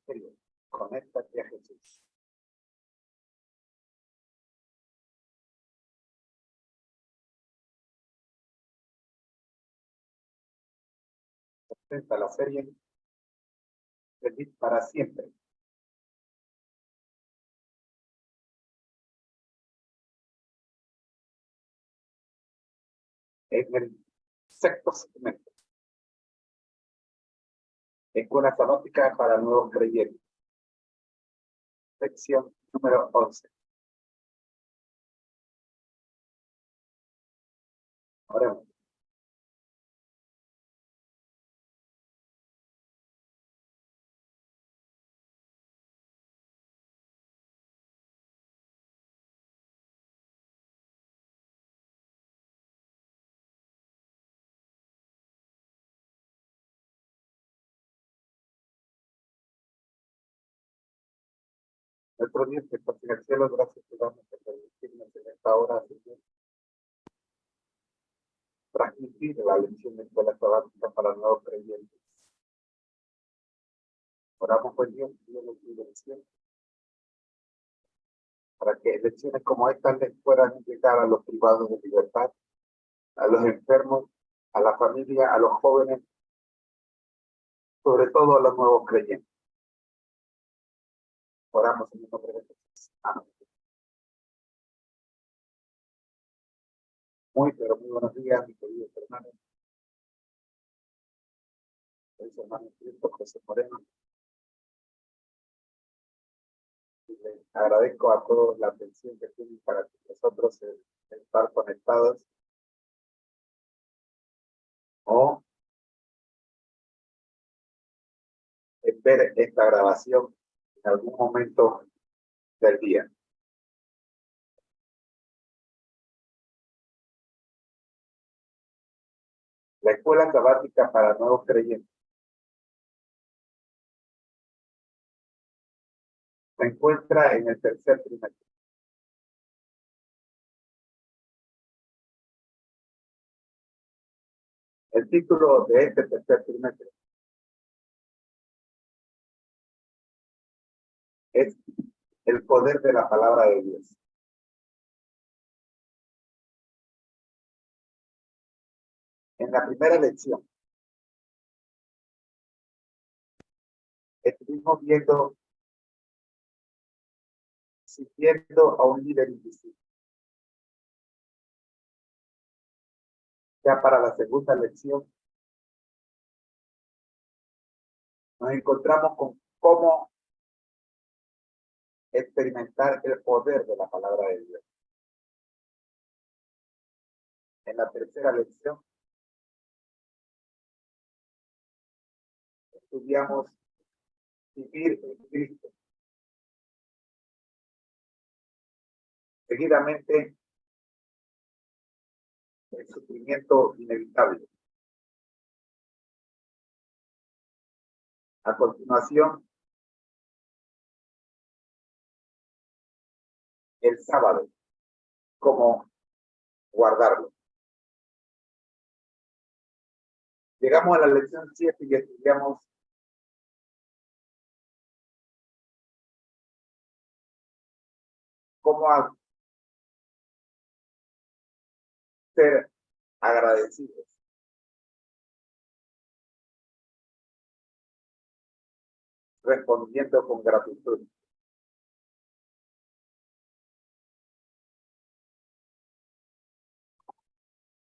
Evangelio. Conéctate a Jesús. Presenta la serie Feliz para siempre. En el sexto segmento. Escuela sabática para nuevos creyentes. Sección número 11. Oremos. Nuestro Dios que estás en el cielo, gracias te damos por permitirnos en esta hora, Señor, transmitir la lección de escuela sabática para nuevos creyentes. Oramos por Dios, Dios nos bendiga, para que lecciones como estas les puedan llegar a los privados de libertad, a los enfermos, a la familia, a los jóvenes, sobre todo a los nuevos creyentes. Oramos en el nombre de Jesús. Amén. Pero muy buenos días, mis queridos hermanos. Soy su hermano Cristo, José Moreno. Y les agradezco a todos la atención que tienen para nosotros estar conectados o ver esta grabación en algún momento del día. La escuela sabática para nuevos creyentes se encuentra en el tercer trimestre. El título de este tercer trimestre es El poder de la palabra de Dios. En la primera lección estuvimos viendo siguiendo a un líder invisible. Ya para la segunda lección nos encontramos con cómo experimentar el poder de la palabra de Dios. En la tercera lección estudiamos vivir en Cristo. Seguidamente, el sufrimiento inevitable. A continuación, el sábado, cómo guardarlo. Llegamos a la lección 7 y estudiamos cómo ser agradecidos. Respondiendo con gratitud.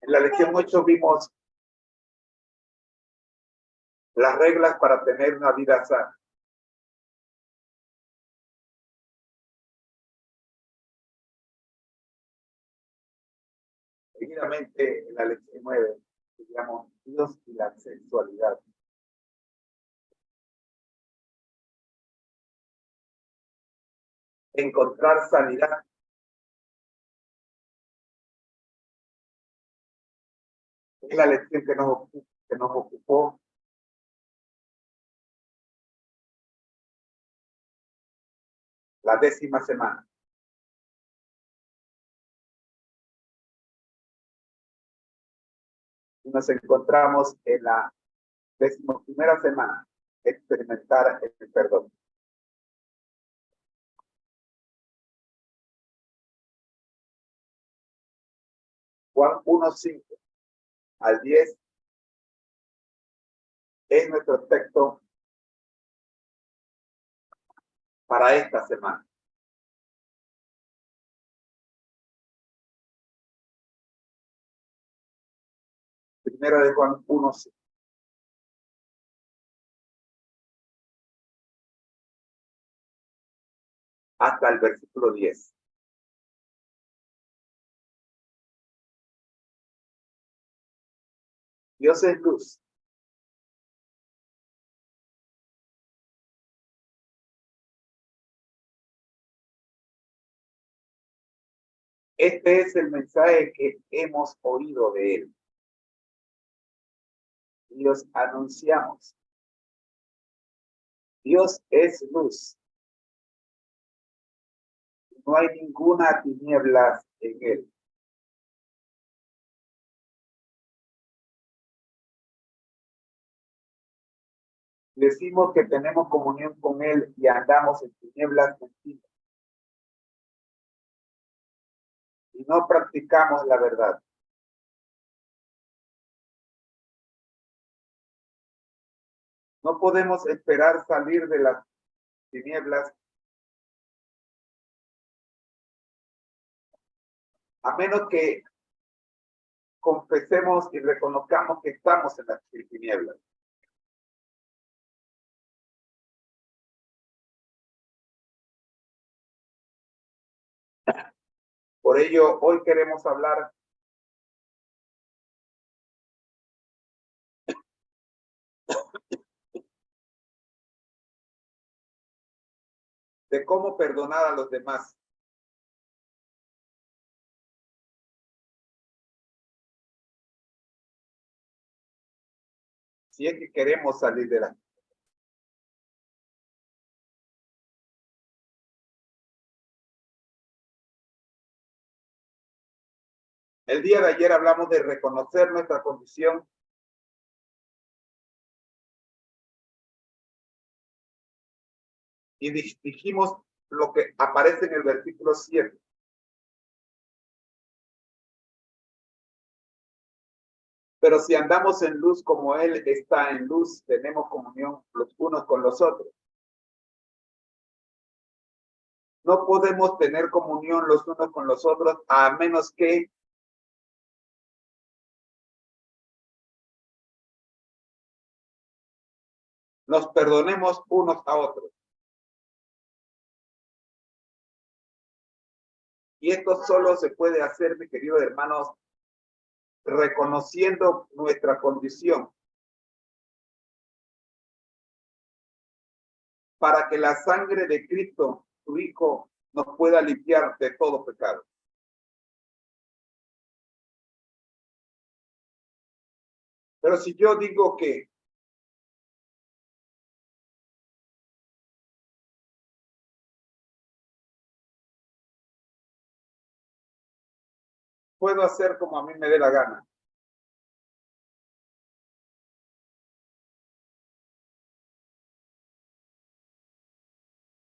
En la lección 8 vimos las reglas para tener una vida sana. Seguidamente, en la lección 9, estudiamos Dios y la sexualidad. Encontrar sanidad. Es la lección que nos ocupó la 10ª semana. Y nos encontramos en la 11ª semana, experimentar el perdón. Juan 1:5 al 10 es nuestro texto para esta semana. Primero de Juan 1:5. Hasta el versículo 10. Dios es luz. Este es el mensaje que hemos oído de él. Y os anunciamos. Dios es luz. No hay ninguna tinieblas en él. Decimos que tenemos comunión con él y andamos en tinieblas mentiras. Y no practicamos la verdad. No podemos esperar salir de las tinieblas a menos que confesemos y reconozcamos que estamos en las tinieblas. Por ello, hoy queremos hablar de cómo perdonar a los demás. Si es que queremos salir de la... El día de ayer hablamos de reconocer nuestra condición y dijimos lo que aparece en el versículo 7. Pero si andamos en luz como Él está en luz, tenemos comunión los unos con los otros. No podemos tener comunión los unos con los otros a menos que nos perdonemos unos a otros. Y esto solo se puede hacer, mis queridos hermanos, reconociendo nuestra condición, para que la sangre de Cristo, su Hijo, nos pueda limpiar de todo pecado. Pero si yo digo que puedo hacer como a mí me dé la gana,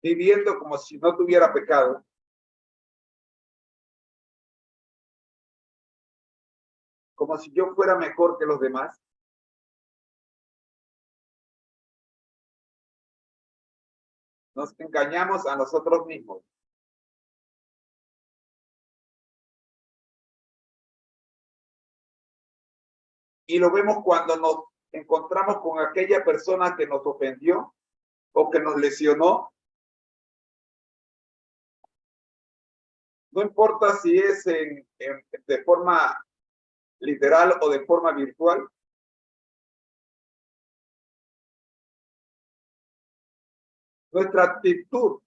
viviendo como si no tuviera pecado, como si yo fuera mejor que los demás, nos engañamos a nosotros mismos. Y lo vemos cuando nos encontramos con aquella persona que nos ofendió o que nos lesionó. No importa si es de forma literal o de forma virtual. Nuestra actitud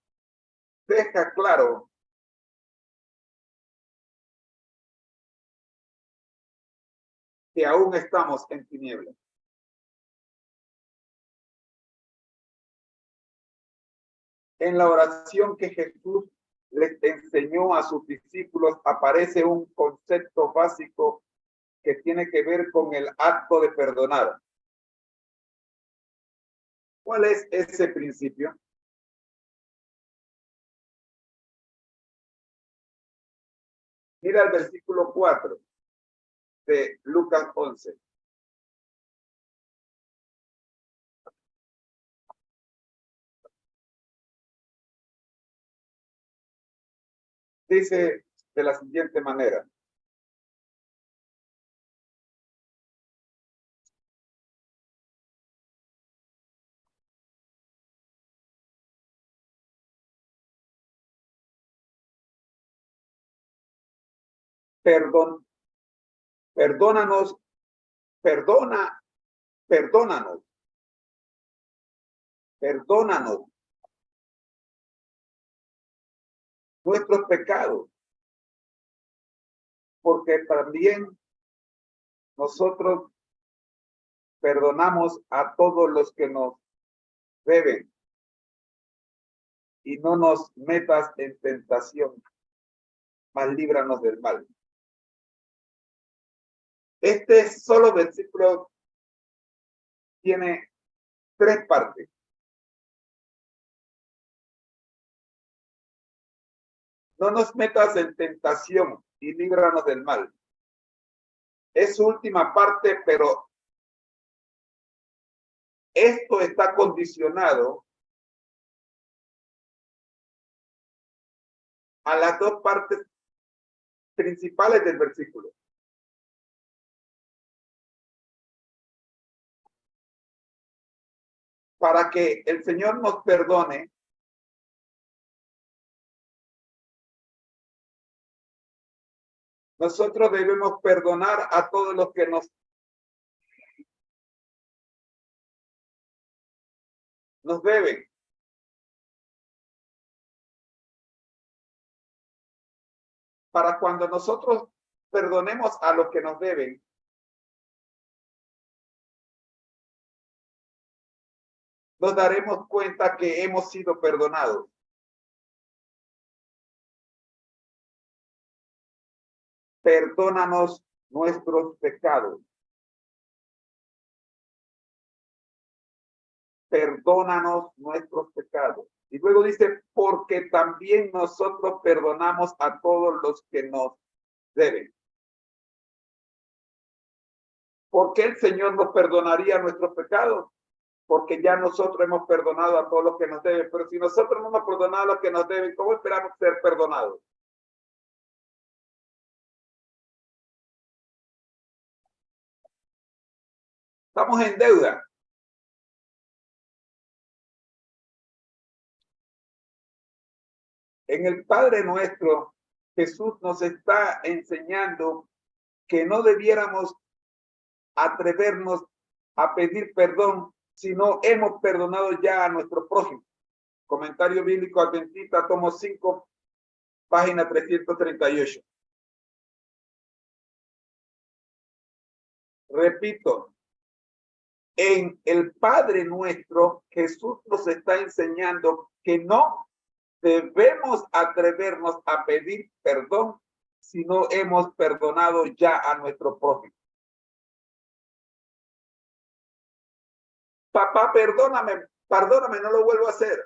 deja claro que aún estamos en tinieblas. En la oración que Jesús les enseñó a sus discípulos aparece un concepto básico que tiene que ver con el acto de perdonar. ¿Cuál es ese principio? Mira el versículo 4. de Lucas 11. Dice de la siguiente manera. Perdónanos, perdónanos nuestros pecados, porque también nosotros perdonamos a todos los que nos deben, y no nos metas en tentación, mas líbranos del mal. Este solo versículo tiene 3 partes. No nos metas en tentación y líbranos del mal. Es su última parte, pero esto está condicionado a las 2 partes principales del versículo. Para que el Señor nos perdone, nosotros debemos perdonar a todos los que nos deben. Para cuando nosotros perdonemos a los que nos deben, nos daremos cuenta que hemos sido perdonados. Perdónanos nuestros pecados. Perdónanos nuestros pecados. Y luego dice, porque también nosotros perdonamos a todos los que nos deben. ¿Por qué el Señor nos perdonaría nuestros pecados? Porque ya nosotros hemos perdonado a todos los que nos deben. Pero si nosotros no hemos perdonado a los que nos deben, ¿cómo esperamos ser perdonados? Estamos en deuda. En el Padre Nuestro, Jesús nos está enseñando que no debiéramos atrevernos a pedir perdón si no hemos perdonado ya a nuestro prójimo. Comentario bíblico adventista, tomo 5, página 338. Repito, en el Padre Nuestro, Jesús nos está enseñando que no debemos atrevernos a pedir perdón si no hemos perdonado ya a nuestro prójimo. Papá, perdóname, no lo vuelvo a hacer.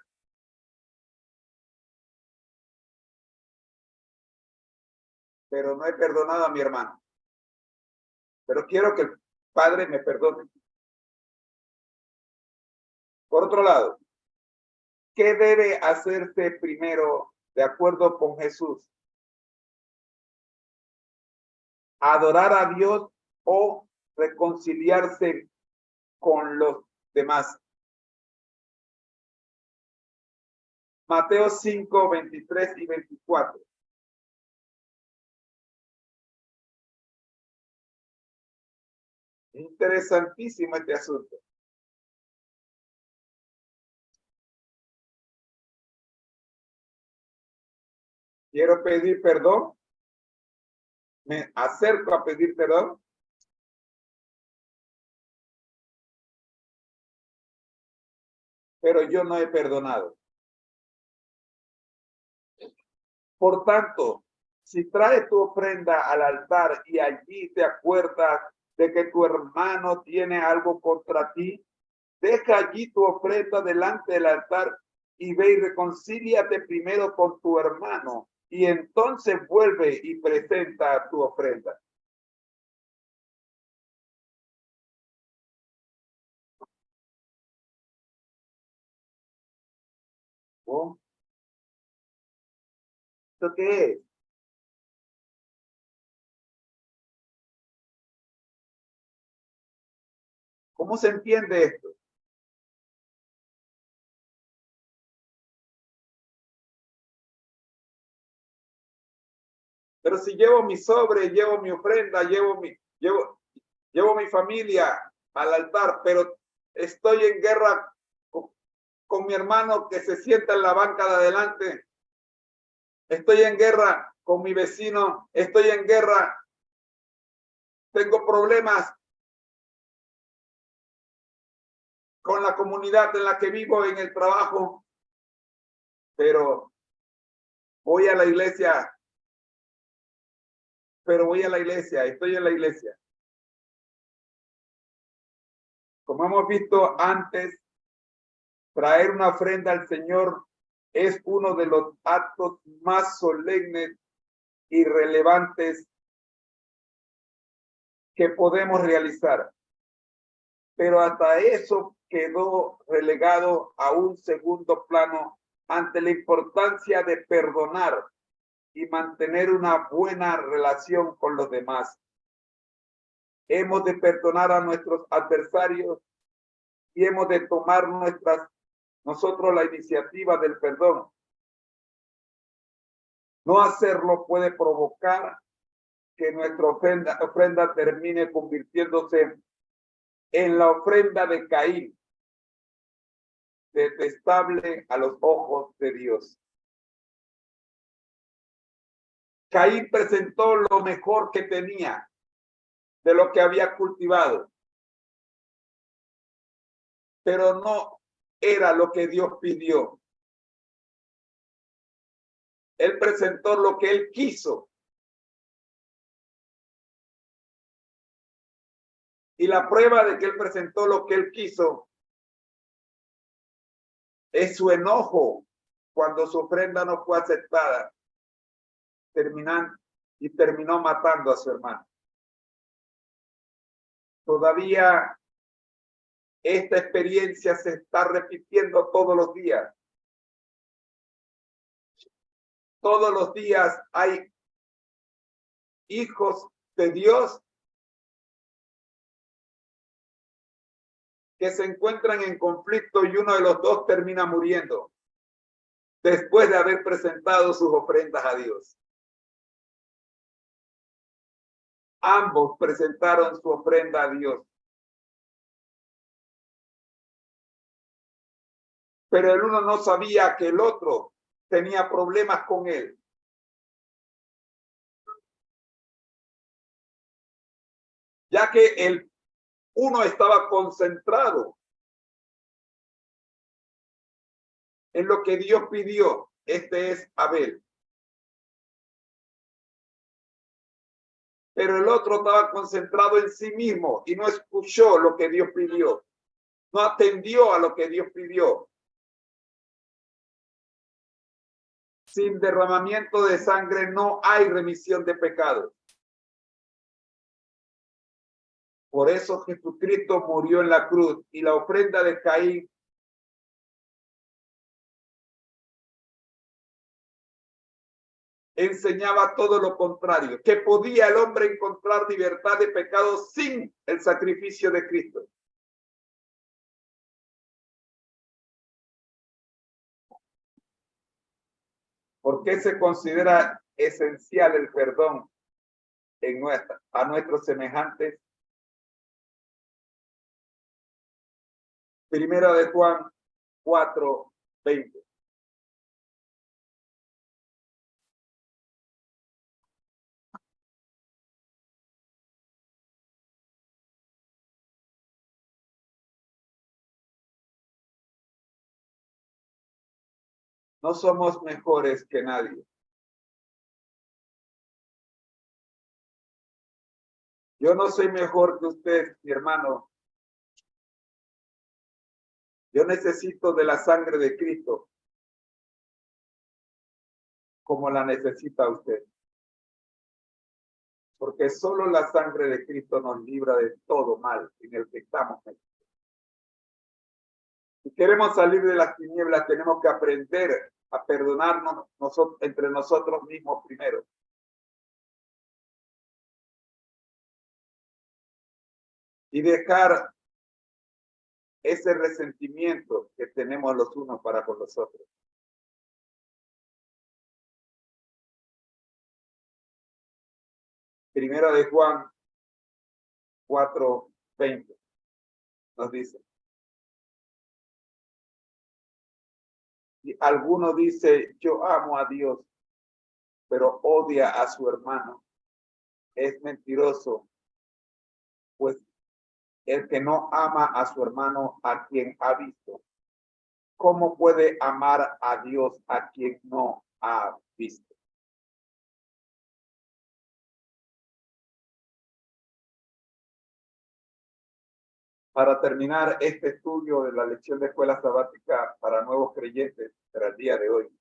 Pero no he perdonado a mi hermano. Pero quiero que el Padre me perdone. Por otro lado, ¿qué debe hacerse primero de acuerdo con Jesús? ¿Adorar a Dios o reconciliarse con los demás? Mateo 5, 23 y 24. Interesantísimo este asunto. Quiero pedir perdón. Me acerco a pedir perdón. Pero yo no he perdonado. Por tanto, si traes tu ofrenda al altar y allí te acuerdas de que tu hermano tiene algo contra ti, deja allí tu ofrenda delante del altar y ve y reconcíliate primero con tu hermano y entonces vuelve y presenta tu ofrenda. ¿Oh? ¿Esto qué es? ¿Cómo se entiende esto? Pero si llevo mi sobre, llevo mi ofrenda, llevo mi familia al altar, pero estoy en guerra con mi hermano que se sienta en la banca de adelante, estoy en guerra con mi vecino, estoy en guerra, tengo problemas con la comunidad en la que vivo, en el trabajo, pero voy a la iglesia, estoy en la iglesia. Como hemos visto antes, traer una ofrenda al Señor es uno de los actos más solemnes y relevantes que podemos realizar. Pero hasta eso quedó relegado a un segundo plano ante la importancia de perdonar y mantener una buena relación con los demás. Hemos de perdonar a nuestros adversarios y hemos de tomar nosotros la iniciativa del perdón. No hacerlo puede provocar que nuestra ofrenda termine convirtiéndose en la ofrenda de Caín, detestable a los ojos de Dios. Caín presentó lo mejor que tenía de lo que había cultivado, pero no era lo que Dios pidió. Él presentó lo que él quiso. Y la prueba de que él presentó lo que él quiso es su enojo cuando su ofrenda no fue aceptada, terminó matando a su hermano. Todavía esta experiencia se está repitiendo todos los días. Todos los días hay hijos de Dios que se encuentran en conflicto y uno de los dos termina muriendo después de haber presentado sus ofrendas a Dios. Ambos presentaron su ofrenda a Dios. Pero el uno no sabía que el otro tenía problemas con él. Ya que el uno estaba concentrado en lo que Dios pidió. Este es Abel. Pero el otro estaba concentrado en sí mismo y no escuchó lo que Dios pidió. No atendió a lo que Dios pidió. Sin derramamiento de sangre no hay remisión de pecados. Por eso Jesucristo murió en la cruz y la ofrenda de Caín enseñaba todo lo contrario, que podía el hombre encontrar libertad de pecados sin el sacrificio de Cristo. ¿Por qué se considera esencial el perdón a nuestros semejantes? Primera de Juan 4:20. No somos mejores que nadie. Yo no soy mejor que usted, mi hermano. Yo necesito de la sangre de Cristo como la necesita usted. Porque solo la sangre de Cristo nos libra de todo mal en el que estamos metidos. Si queremos salir de las tinieblas, tenemos que aprender a perdonarnos entre nosotros mismos primero. Y dejar ese resentimiento que tenemos los unos para con los otros. Primera de Juan 4:20 nos dice: si alguno dice yo amo a Dios, pero odia a su hermano, es mentiroso, pues el que no ama a su hermano a quien ha visto, ¿cómo puede amar a Dios a quien no ha visto? Para terminar este estudio de la lección de escuela sabática para nuevos creyentes para el día de hoy,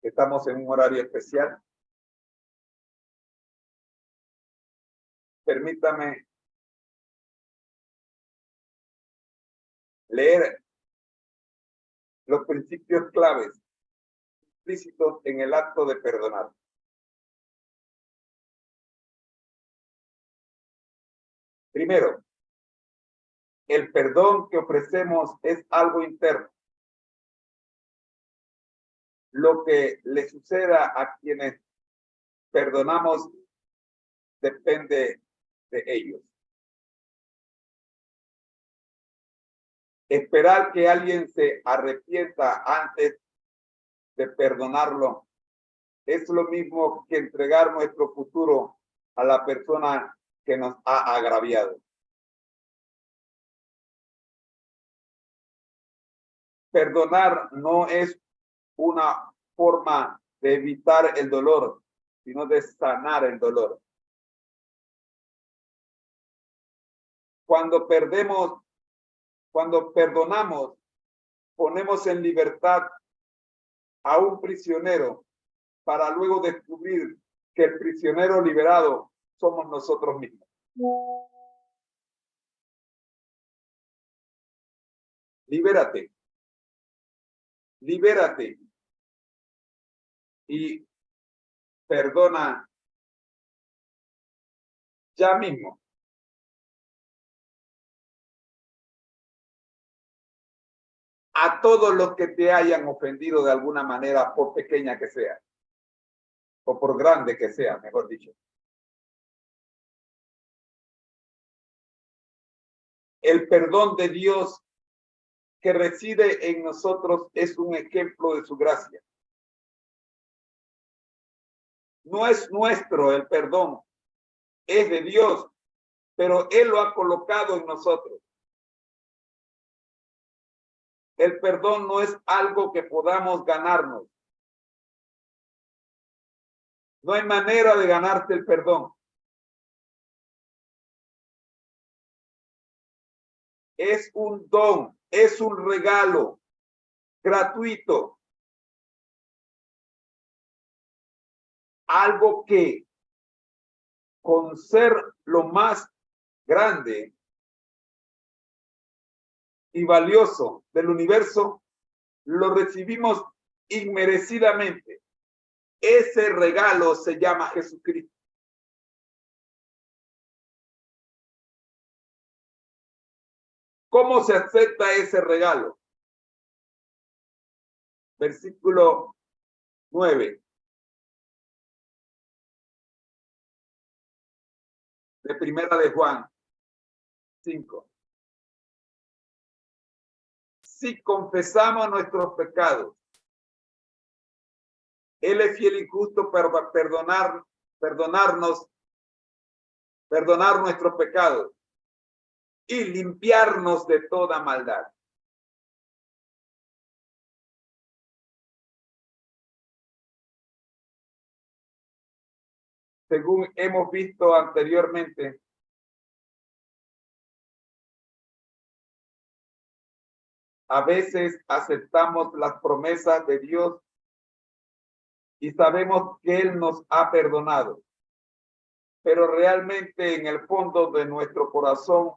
estamos en un horario especial. Permítame leer los principios claves implícitos en el acto de perdonar. Primero, el perdón que ofrecemos es algo interno. Lo que le suceda a quienes perdonamos depende de ellos. Esperar que alguien se arrepienta antes de perdonarlo es lo mismo que entregar nuestro futuro a la persona que nos ha agraviado. Perdonar no es una forma de evitar el dolor, sino de sanar el dolor. Cuando perdonamos, ponemos en libertad a un prisionero para luego descubrir que el prisionero liberado somos nosotros mismos. Libérate. Libérate y perdona ya mismo. A todos los que te hayan ofendido de alguna manera, por pequeña que sea, o por grande que sea, mejor dicho. El perdón de Dios que reside en nosotros es un ejemplo de su gracia. No es nuestro el perdón, es de Dios, pero Él lo ha colocado en nosotros. El perdón no es algo que podamos ganarnos. No hay manera de ganarte el perdón. Es un don, es un regalo gratuito. Algo que, con ser lo más grande y valioso del universo, lo recibimos inmerecidamente. Ese regalo se llama Jesucristo. ¿Cómo se acepta ese regalo? Versículo 9. De primera de Juan 5. Si confesamos nuestros pecados, Él es fiel y justo para perdonar nuestros pecados y limpiarnos de toda maldad. Según hemos visto anteriormente, a veces aceptamos las promesas de Dios y sabemos que Él nos ha perdonado, pero realmente en el fondo de nuestro corazón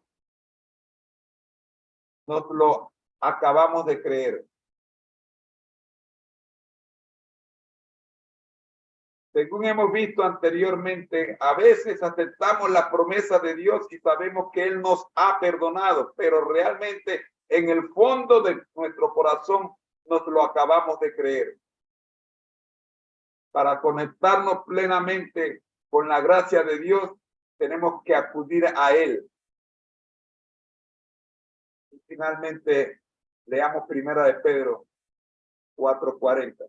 nos lo acabamos de creer. Según hemos visto anteriormente, a veces aceptamos la promesa de Dios y sabemos que Él nos ha perdonado, pero realmente en el fondo de nuestro corazón nos lo acabamos de creer. Para conectarnos plenamente con la gracia de Dios, tenemos que acudir a Él. Y finalmente, leamos Primera de Pedro 4:40.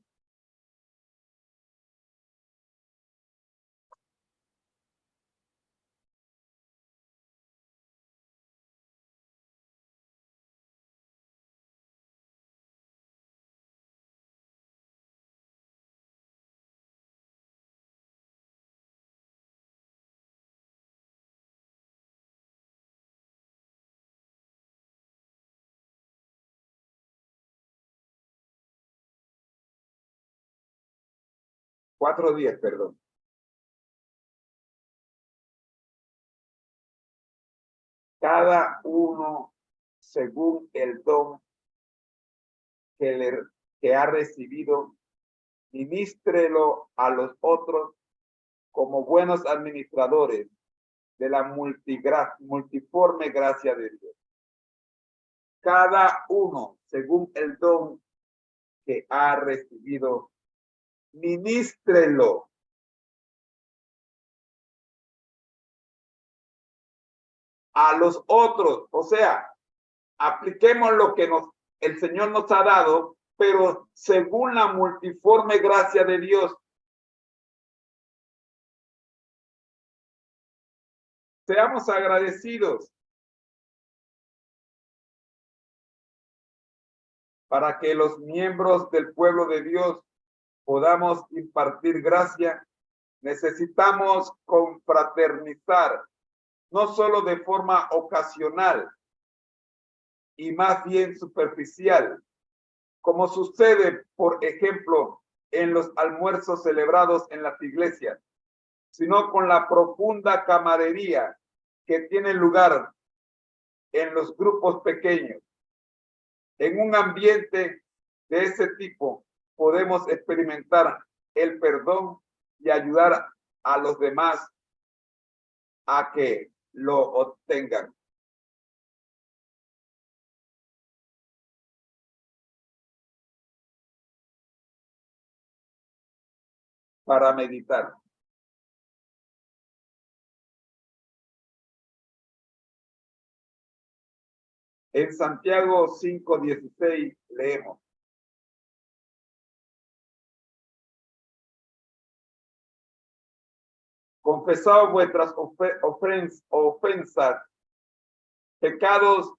Cuatro días, perdón. Cada uno según el don que ha recibido, ministrelo a los otros como buenos administradores de la multiforme gracia de Dios. Cada uno según el don que ha recibido, ministrelo a los otros. O sea, apliquemos lo que el Señor nos ha dado, pero según la multiforme gracia de Dios. Seamos agradecidos para que los miembros del pueblo de Dios podamos impartir gracia. Necesitamos confraternizar, no solo de forma ocasional y más bien superficial, como sucede, por ejemplo, en los almuerzos celebrados en las iglesias, sino con la profunda camaradería que tiene lugar en los grupos pequeños. En un ambiente de ese tipo podemos experimentar el perdón y ayudar a los demás a que lo obtengan. Para meditar. En Santiago 5:16 leemos: confesad vuestras ofensas, pecados,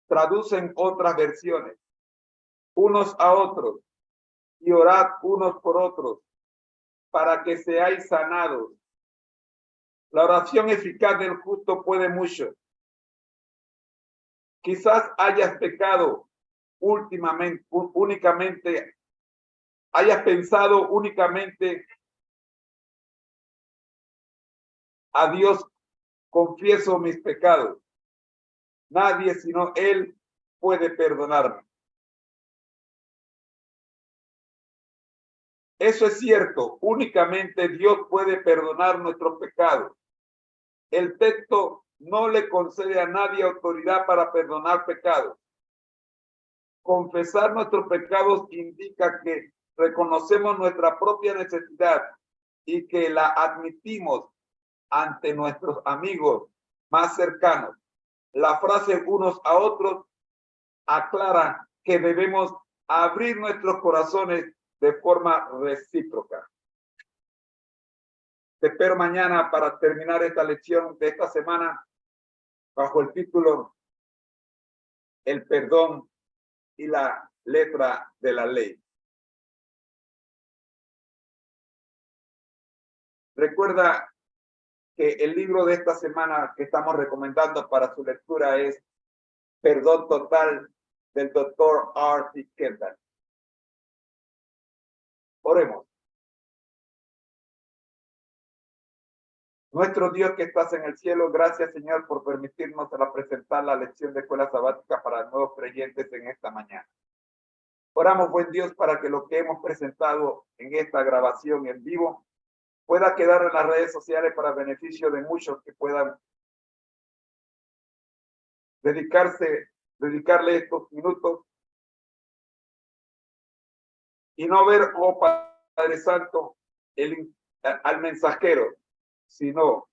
traducen otras versiones, unos a otros, y orad unos por otros, para que seáis sanados. La oración eficaz del justo puede mucho. Quizás hayas pecado únicamente, hayas pensado únicamente: a Dios confieso mis pecados. Nadie sino Él puede perdonarme. Eso es cierto, únicamente Dios puede perdonar nuestros pecados. El texto no le concede a nadie autoridad para perdonar pecados. Confesar nuestros pecados indica que reconocemos nuestra propia necesidad y que la admitimos ante nuestros amigos más cercanos. La frase unos a otros aclara que debemos abrir nuestros corazones de forma recíproca. Te espero mañana para terminar esta lección de esta semana bajo el título El perdón y la letra de la ley. Recuerda que el libro de esta semana que estamos recomendando para su lectura es Perdón Total, del Dr. R.T. Kendall. Oremos. Nuestro Dios que estás en el cielo, gracias Señor por permitirnos presentar la lección de escuela sabática para nuevos creyentes en esta mañana. Oramos, buen Dios, para que lo que hemos presentado en esta grabación en vivo pueda quedar en las redes sociales para beneficio de muchos que puedan dedicarle estos minutos y no ver, oh Padre Santo, al mensajero, sino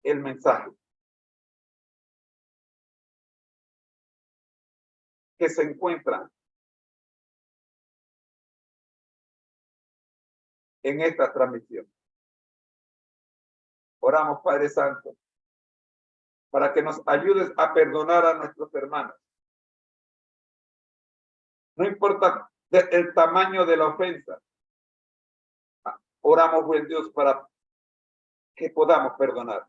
el mensaje que se encuentra en esta transmisión. Oramos, Padre Santo, para que nos ayudes a perdonar a nuestros hermanos. No importa el tamaño de la ofensa. Oramos, buen Dios, para que podamos perdonar.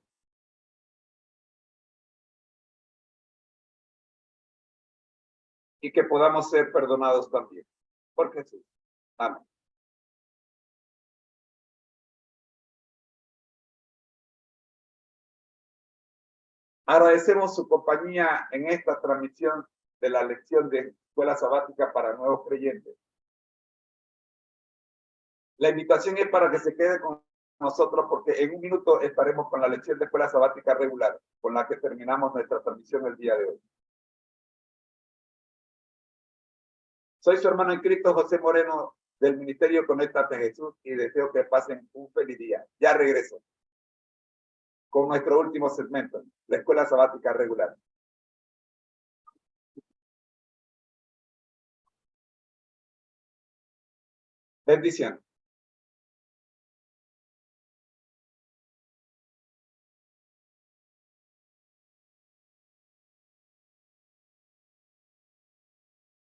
Y que podamos ser perdonados también. Por Jesús. Amén. Agradecemos su compañía en esta transmisión de la lección de escuela sabática para nuevos creyentes. La invitación es para que se quede con nosotros porque en un minuto estaremos con la lección de escuela sabática regular, con la que terminamos nuestra transmisión el día de hoy. Soy su hermano en Cristo, José Moreno, del Ministerio Conéctate Jesús, y deseo que pasen un feliz día. Ya regreso con nuestro último segmento, la escuela sabática regular. Bendición.